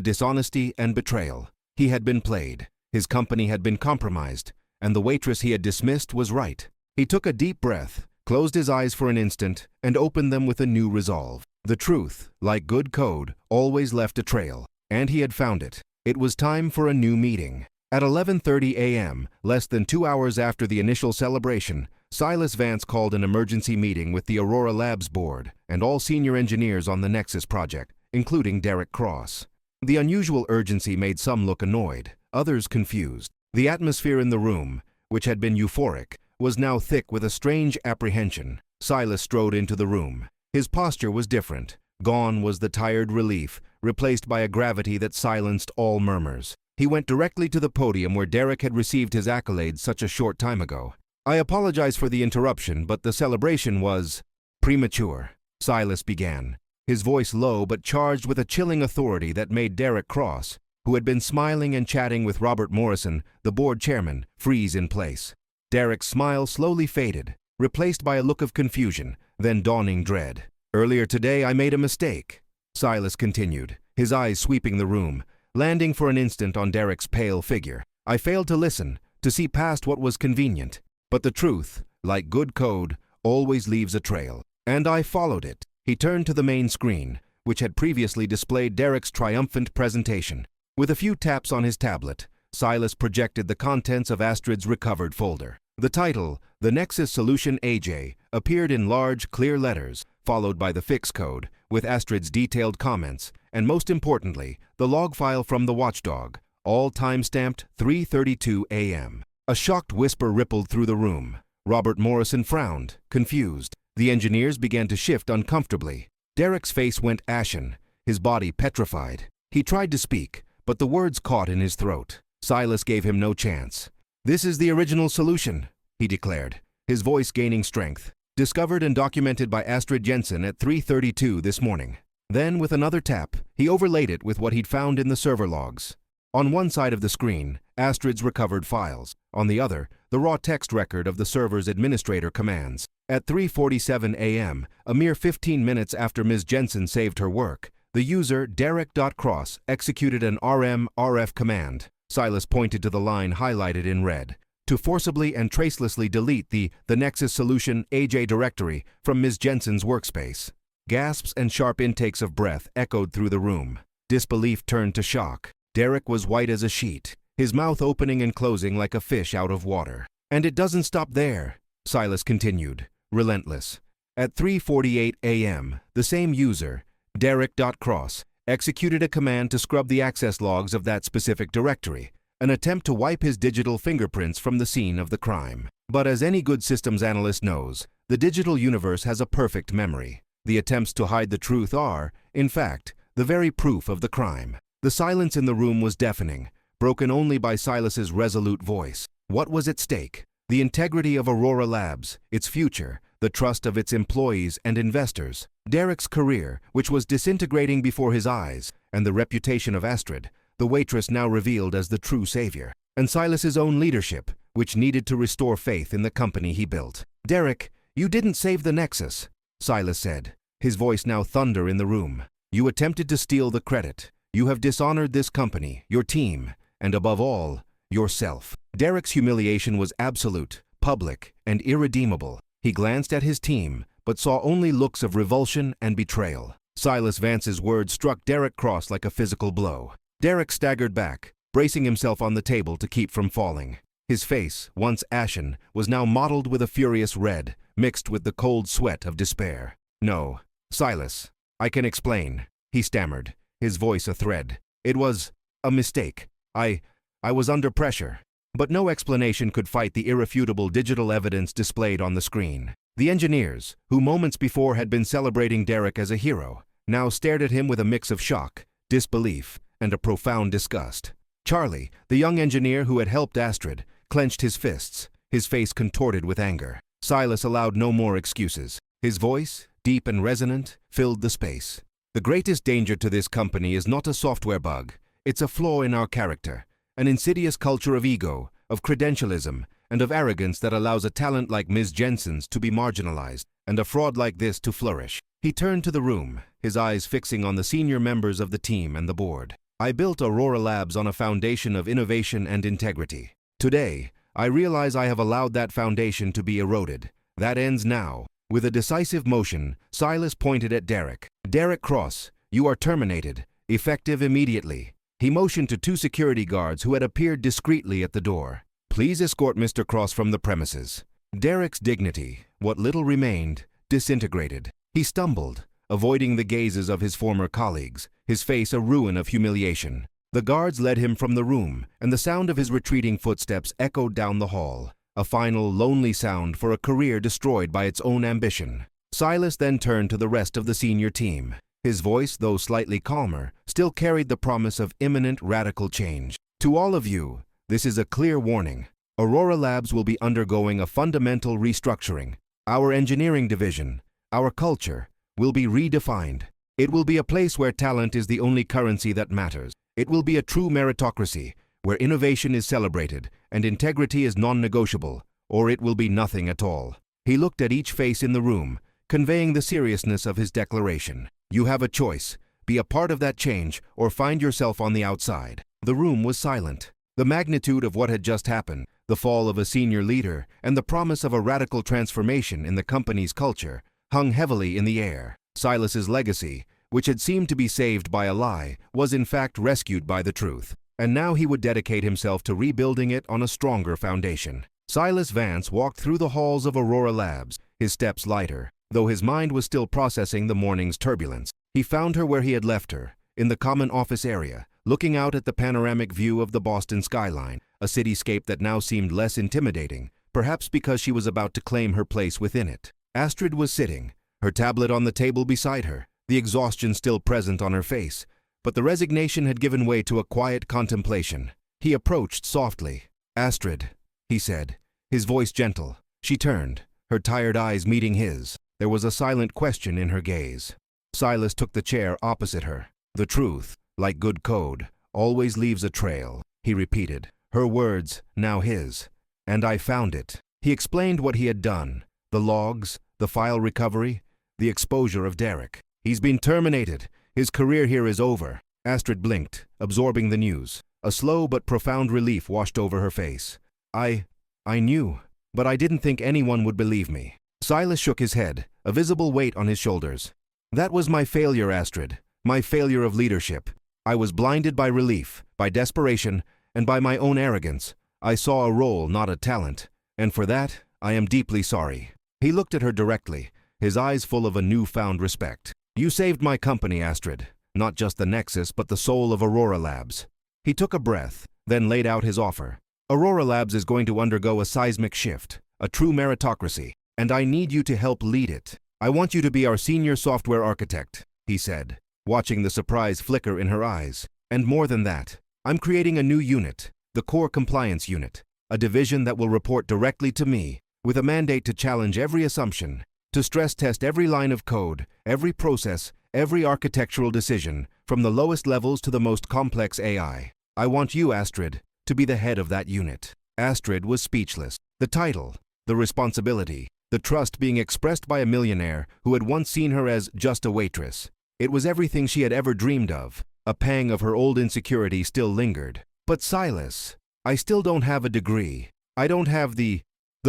dishonesty and betrayal. He had been played, his company had been compromised, and the waitress he had dismissed was right. He took a deep breath, closed his eyes for an instant, and opened them with a new resolve. The truth, like good code, always left a trail, and he had found it. It was time for a new meeting. At 11:30 a.m., less than 2 hours after the initial celebration, Silas Vance called an emergency meeting with the Aurora Labs board and all senior engineers on the Nexus project, including Derek Cross. The unusual urgency made some look annoyed, others confused. The atmosphere in the room, which had been euphoric, was now thick with a strange apprehension. Silas strode into the room. His posture was different. Gone was the tired relief, replaced by a gravity that silenced all murmurs. He went directly to the podium where Derek had received his accolades such a short time ago. "I apologize for the interruption, but the celebration was premature," Silas began, his voice low but charged with a chilling authority that made Derek Cross, who had been smiling and chatting with Robert Morrison, the board chairman, freeze in place. Derek's smile slowly faded, replaced by a look of confusion, then dawning dread. "Earlier today I made a mistake," Silas continued, his eyes sweeping the room, landing for an instant on Derek's pale figure. "I failed to listen, to see past what was convenient. But the truth, like good code, always leaves a trail. And I followed it." He turned to the main screen, which had previously displayed Derek's triumphant presentation. With a few taps on his tablet, Silas projected the contents of Astrid's recovered folder. The title, "The Nexus Solution AJ," appeared in large, clear letters, followed by the fix code, with Astrid's detailed comments, and most importantly, the log file from the watchdog, all time-stamped 3:32 a.m. A shocked whisper rippled through the room. Robert Morrison frowned, confused. The engineers began to shift uncomfortably. Derek's face went ashen, his body petrified. He tried to speak, but the words caught in his throat. Silas gave him no chance. "This is the original solution," he declared, his voice gaining strength. "Discovered and documented by Astrid Jensen at 3:32 this morning." Then, with another tap, he overlaid it with what he'd found in the server logs. On one side of the screen, Astrid's recovered files. On the other, the raw text record of the server's administrator commands. At 3:47 a.m., a mere 15 minutes after Ms. Jensen saved her work, the user Derek.Cross executed an RF command. Silas pointed to the line highlighted in red, to forcibly and tracelessly delete the Nexus Solution AJ directory from Ms. Jensen's workspace. Gasps and sharp intakes of breath echoed through the room. Disbelief turned to shock. Derek was white as a sheet, his mouth opening and closing like a fish out of water. "And it doesn't stop there," Silas continued, relentless. At 3:48 a.m., the same user, Derek.Cross, executed a command to scrub the access logs of that specific directory, an attempt to wipe his digital fingerprints from the scene of the crime. But as any good systems analyst knows, the digital universe has a perfect memory. The attempts to hide the truth are, in fact, the very proof of the crime. The silence in the room was deafening, broken only by Silas's resolute voice. What was at stake? The integrity of Aurora Labs, its future, the trust of its employees and investors, Derek's career, which was disintegrating before his eyes, and the reputation of Astrid, the waitress now revealed as the true savior, and Silas's own leadership, which needed to restore faith in the company he built. "Derek, you didn't save the Nexus," Silas said, his voice now thunder in the room. "You attempted to steal the credit. You have dishonored this company, your team, and above all, yourself." Derek's humiliation was absolute, public, and irredeemable. He glanced at his team, but saw only looks of revulsion and betrayal. Silas Vance's words struck Derek Cross like a physical blow. Derek staggered back, bracing himself on the table to keep from falling. His face, once ashen, was now mottled with a furious red, mixed with the cold sweat of despair. "No, Silas, I can explain," he stammered, his voice a thread. "It was a mistake. I was under pressure." But no explanation could fight the irrefutable digital evidence displayed on the screen. The engineers, who moments before had been celebrating Derek as a hero, now stared at him with a mix of shock, disbelief, and a profound disgust. Charlie, the young engineer who had helped Astrid, clenched his fists, his face contorted with anger. Silas allowed no more excuses. His voice, deep and resonant, filled the space. "The greatest danger to this company is not a software bug. It's a flaw in our character, an insidious culture of ego, of credentialism, and of arrogance that allows a talent like Ms. Jensen's to be marginalized, and a fraud like this to flourish." He turned to the room, his eyes fixing on the senior members of the team and the board. "I built Aurora Labs on a foundation of innovation and integrity. Today, I realize I have allowed that foundation to be eroded. That ends now." With a decisive motion, Silas pointed at Derek. "Derek Cross, you are terminated, effective immediately." He motioned to two security guards who had appeared discreetly at the door. "Please escort Mr. Cross from the premises." Derek's dignity, what little remained, disintegrated. He stumbled, avoiding the gazes of his former colleagues, his face a ruin of humiliation. The guards led him from the room, and the sound of his retreating footsteps echoed down the hall, a final, lonely sound for a career destroyed by its own ambition. Silas then turned to the rest of the senior team. His voice, though slightly calmer, still carried the promise of imminent radical change. "To all of you, this is a clear warning. Aurora Labs will be undergoing a fundamental restructuring. Our engineering division, our culture, will be redefined. It will be a place where talent is the only currency that matters. It will be a true meritocracy, where innovation is celebrated and integrity is non-negotiable, or it will be nothing at all." He looked at each face in the room, conveying the seriousness of his declaration. "You have a choice. Be a part of that change or find yourself on the outside." The room was silent. The magnitude of what had just happened, the fall of a senior leader, and the promise of a radical transformation in the company's culture, hung heavily in the air. Silas's legacy, which had seemed to be saved by a lie, was in fact rescued by the truth. And now he would dedicate himself to rebuilding it on a stronger foundation. Silas Vance walked through the halls of Aurora Labs, his steps lighter, though his mind was still processing the morning's turbulence. He found her where he had left her, in the common office area, looking out at the panoramic view of the Boston skyline, a cityscape that now seemed less intimidating, perhaps because she was about to claim her place within it. Astrid was sitting, her tablet on the table beside her, the exhaustion still present on her face, but the resignation had given way to a quiet contemplation. He approached softly. "Astrid," he said, his voice gentle. She turned, her tired eyes meeting his. There was a silent question in her gaze. Silas took the chair opposite her. "The truth, like good code, always leaves a trail," he repeated, her words now his. "And I found it." He explained what he had done, the logs, the file recovery, the exposure of Derek. "He's been terminated. His career here is over." Astrid blinked, absorbing the news. A slow but profound relief washed over her face. I knew, but I didn't think anyone would believe me." Silas shook his head, a visible weight on his shoulders. "That was my failure, Astrid, my failure of leadership. I was blinded by relief, by desperation, and by my own arrogance. I saw a role, not a talent, and for that, I am deeply sorry." He looked at her directly, his eyes full of a newfound respect. "You saved my company, Astrid, not just the Nexus, but the soul of Aurora Labs." He took a breath, then laid out his offer. "Aurora Labs is going to undergo a seismic shift, a true meritocracy, and I need you to help lead it. I want you to be our senior software architect," he said, watching the surprise flicker in her eyes. "And more than that, I'm creating a new unit, the Core Compliance Unit, a division that will report directly to me, with a mandate to challenge every assumption, to stress test every line of code, every process, every architectural decision, from the lowest levels to the most complex AI. I want you, Astrid, to be the head of that unit." Astrid was speechless. The title, the responsibility, the trust being expressed by a millionaire who had once seen her as just a waitress. It was everything she had ever dreamed of. A pang of her old insecurity still lingered. "But Silas, I still don't have a degree. I don't have the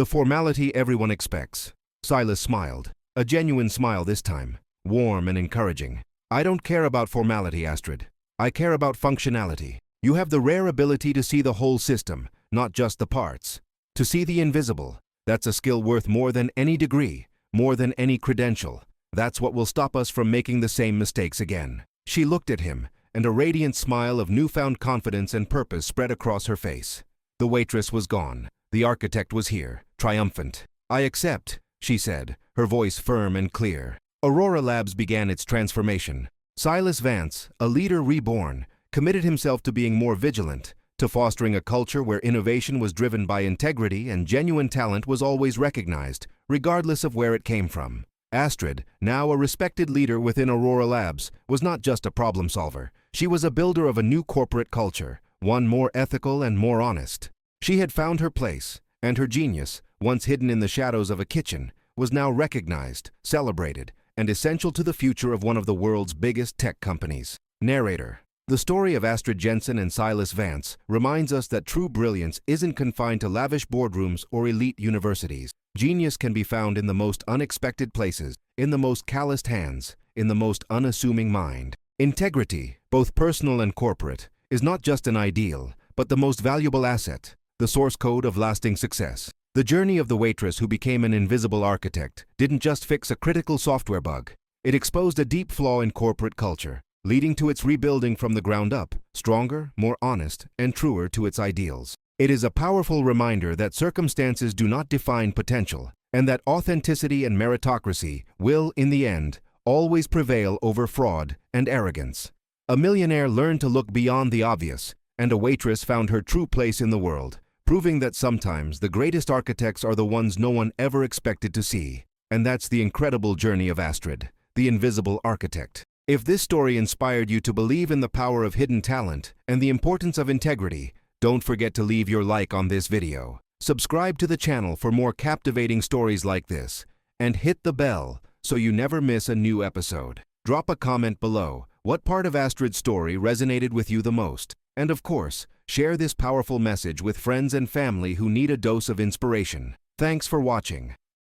formality everyone expects." Silas smiled, a genuine smile this time, warm and encouraging. "I don't care about formality, Astrid. I care about functionality. You have the rare ability to see the whole system, not just the parts. To see the invisible. That's a skill worth more than any degree, more than any credential. That's what will stop us from making the same mistakes again. She looked at him, and a radiant smile of newfound confidence and purpose spread across her face. The waitress was gone. The architect was here, triumphant. "I accept," she said, her voice firm and clear. Aurora Labs began its transformation. Silas Vance, a leader reborn, committed himself to being more vigilant, to fostering a culture where innovation was driven by integrity and genuine talent was always recognized, regardless of where it came from. Astrid, now a respected leader within Aurora Labs, was not just a problem solver. She was a builder of a new corporate culture, one more ethical and more honest. She had found her place, and her genius, once hidden in the shadows of a kitchen, was now recognized, celebrated, and essential to the future of one of the world's biggest tech companies. Narrator. The story of Astrid Jensen and Silas Vance reminds us that true brilliance isn't confined to lavish boardrooms or elite universities. Genius can be found in the most unexpected places, in the most calloused hands, in the most unassuming mind. Integrity, both personal and corporate, is not just an ideal, but the most valuable asset, the source code of lasting success. The journey of the waitress who became an invisible architect didn't just fix a critical software bug. It exposed a deep flaw in corporate culture, leading to its rebuilding from the ground up, stronger, more honest, and truer to its ideals. It is a powerful reminder that circumstances do not define potential, and that authenticity and meritocracy will, in the end, always prevail over fraud and arrogance. A millionaire learned to look beyond the obvious, and a waitress found her true place in the world, proving that sometimes the greatest architects are the ones no one ever expected to see. And that's the incredible journey of Astrid, the invisible architect. If this story inspired you to believe in the power of hidden talent and the importance of integrity, don't forget to leave your like on this video. Subscribe to the channel for more captivating stories like this, and hit the bell so you never miss a new episode. Drop a comment below. What part of Astrid's story resonated with you the most? And of course, share this powerful message with friends and family who need a dose of inspiration. Thanks for watching.